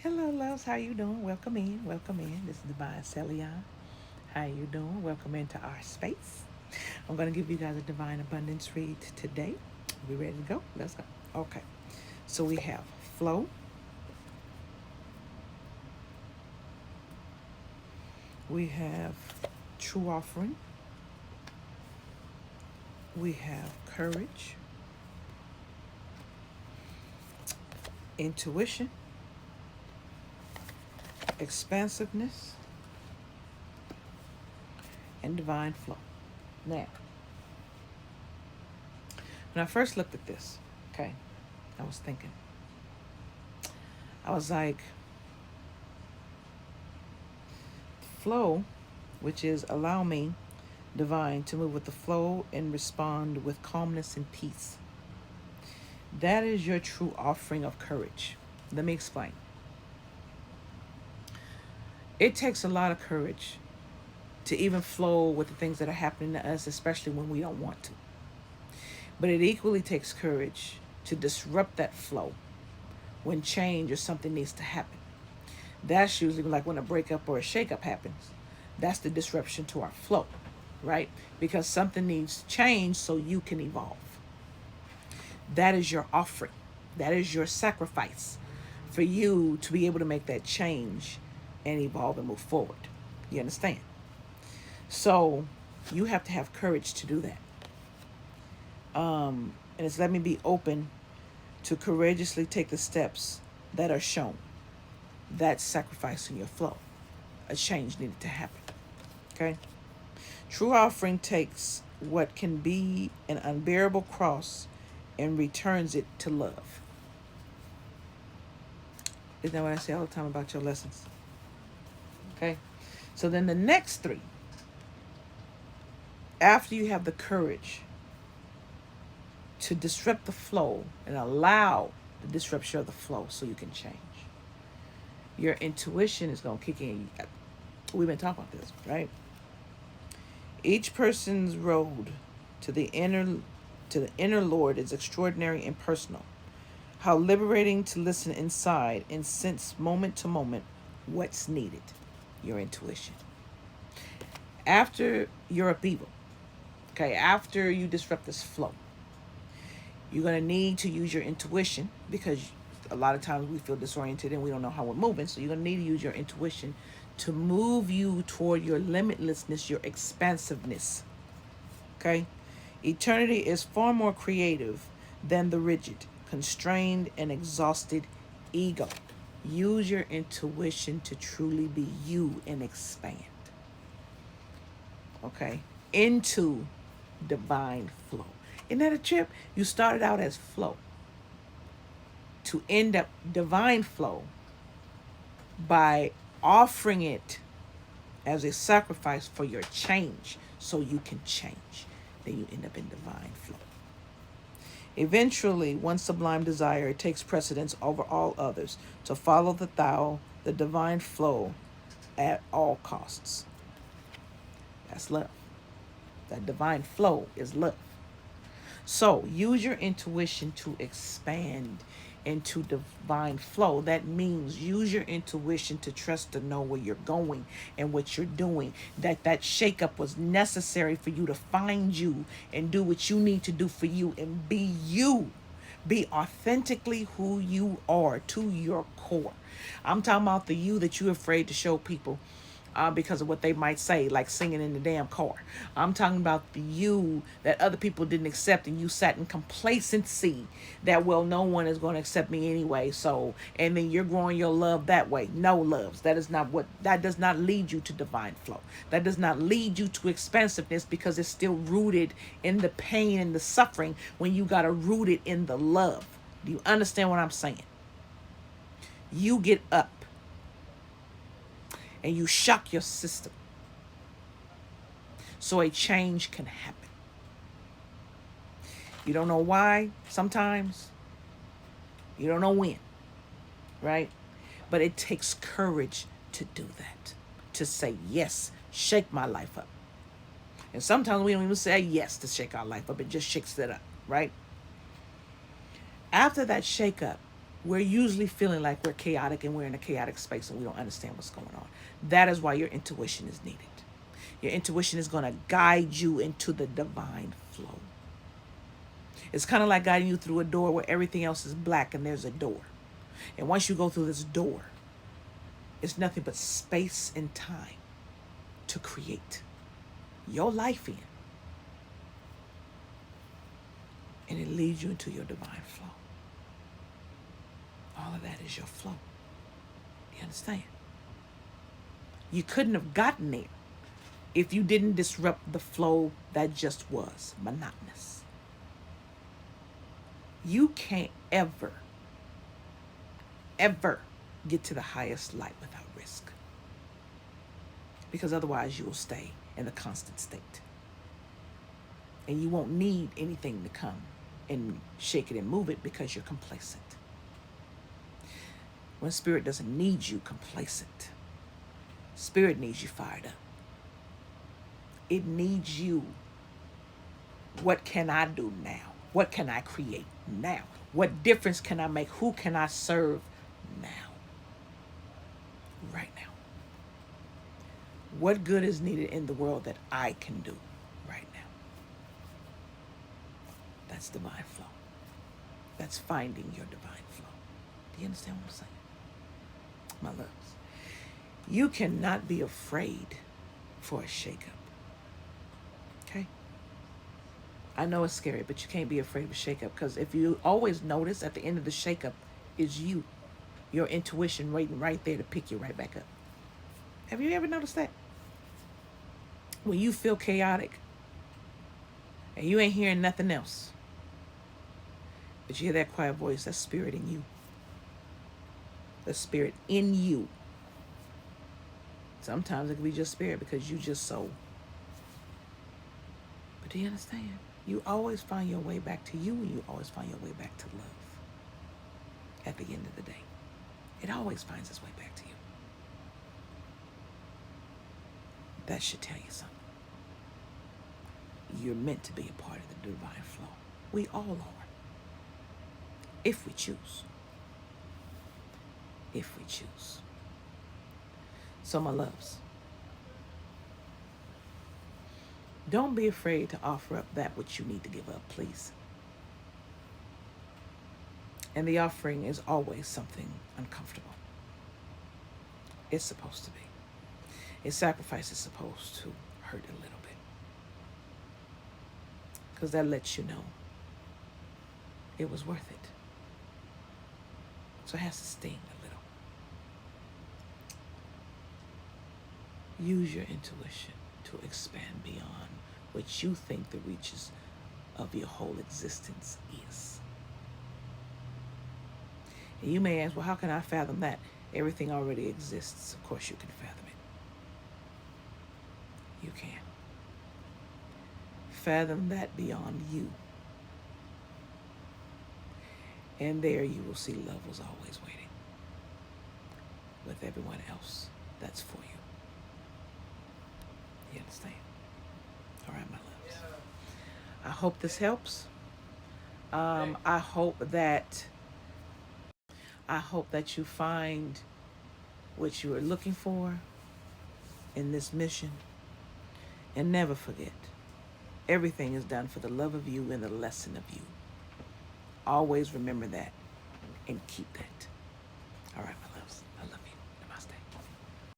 Hello, loves. How you doing? Welcome in. Welcome in. This is Divine Celion. How you doing? Welcome into our space. I'm going to give you guys a divine abundance read today. We ready to go? Let's go. Okay. So we have flow. We have true offering. We have courage, intuition, expansiveness, and divine flow. Now, when I first looked at this, okay, I was thinking, I was like, flow, which is allow me, divine, to move with the flow and respond with calmness and peace. That is your true offering of courage. Let me explain. It takes a lot of courage to even flow with the things that are happening to us, especially when we don't want to. But it equally takes courage to disrupt that flow when change or something needs to happen. That's usually like when a breakup or a shakeup happens. That's the disruption to our flow, right? Because something needs change so you can evolve. That is your offering. That is your sacrifice for you to be able to make that change and evolve and move forward. You understand? So you have to have courage to do that. And it's let me be open to courageously take the steps that are shown. That's sacrificing your flow. A change needed to happen. Okay? True offering takes what can be an unbearable cross and returns it to love. Isn't that what I say all the time about your lessons? Okay? So then the next three, after you have the courage to disrupt the flow and allow the disruption of the flow so you can change, your intuition is going to kick in. We've been talking about this, right? Each person's road to the inner Lord is extraordinary and personal. How liberating to listen inside and sense moment to moment what's needed. Your intuition. After your upheaval, okay, after you disrupt this flow, you're going to need to use your intuition because a lot of times we feel disoriented and we don't know how we're moving. So you're going to need to use your intuition to move you toward your limitlessness, your expansiveness. Okay? Eternity is far more creative than the rigid, constrained, and exhausted ego. Use your intuition to truly be you and expand. Okay? Into divine flow. Isn't that a trip? You started out as flow to end up divine flow by offering it as a sacrifice for your change so you can change. Then you end up in divine flow. Eventually, one sublime desire takes precedence over all others to follow the Tao, the divine flow, at all costs. That's love. That divine flow is love. So use your intuition to expand into divine flow. That means use your intuition to trust to know where you're going and what you're doing. That shakeup was necessary for you to find you and do what you need to do for you and be you. Be authentically who you are to your core. I'm talking about the you that you're afraid to show people because of what they might say, like singing in the damn car. I'm talking about the you that other people didn't accept, and you sat in complacency that, well, no one is going to accept me anyway. So, and then you're growing your love that way. No loves. That does not lead you to divine flow. That does not lead you to expansiveness because it's still rooted in the pain and the suffering when you got to root it in the love. Do you understand what I'm saying? You get up and you shock your system so a change can happen. You don't know why sometimes, you don't know when, right? But it takes courage to do that, to say yes, shake my life up. And sometimes we don't even say yes to shake our life up, it just shakes it up, right? After that shake up, We're usually feeling like we're chaotic and we're in a chaotic space and we don't understand what's going on. That is why your intuition is needed. Your intuition is going to guide you into the divine flow. It's kind of like guiding you through a door where everything else is black and there's a door. And once you go through this door, it's nothing but space and time to create your life in. And it leads you into your divine flow. All of that is your flow. You understand? You couldn't have gotten there if you didn't disrupt the flow that just was monotonous. You can't ever get to the highest light without risk. Because otherwise you will stay in the constant state. And you won't need anything to come and shake it and move it because you're complacent. When spirit doesn't need you complacent, spirit needs you fired up. It needs you. What can I do now? What can I create now? What difference can I make? Who can I serve now? Right now. What good is needed in the world that I can do right now? That's divine flow. That's finding your divine flow. Do you understand what I'm saying? My loves, you cannot be afraid for a shakeup. Okay? I know it's scary, but you can't be afraid of a shakeup, because if you always notice at the end of the shakeup is you, your intuition waiting right there to pick you right back up. Have you ever noticed that? When you feel chaotic and you ain't hearing nothing else, but you hear that quiet voice, that's spirit in you. The spirit in you. Sometimes it can be just spirit because you just so. But do you understand? You always find your way back to you, and you always find your way back to love. At the end of the day, it always finds its way back to you. That should tell you something. You're meant to be a part of the divine flow. We all are. If we choose. If we choose. So my loves, don't be afraid to offer up that which you need to give up, please. And the offering is always something uncomfortable. It's supposed to be. A sacrifice is supposed to hurt a little bit. Because that lets you know it was worth it. So it has to sting a little. Use your intuition to expand beyond what you think the reaches of your whole existence is. And you may ask, well, how can I fathom that? Everything already exists. Of course you can fathom it. You can. Fathom that beyond you. And there you will see love was always waiting with everyone else that's for you. You understand? All right, my loves. I hope this helps. I hope that you find what you are looking for in this mission. And never forget, everything is done for the love of you and the lesson of you. Always remember that and keep that. All right, my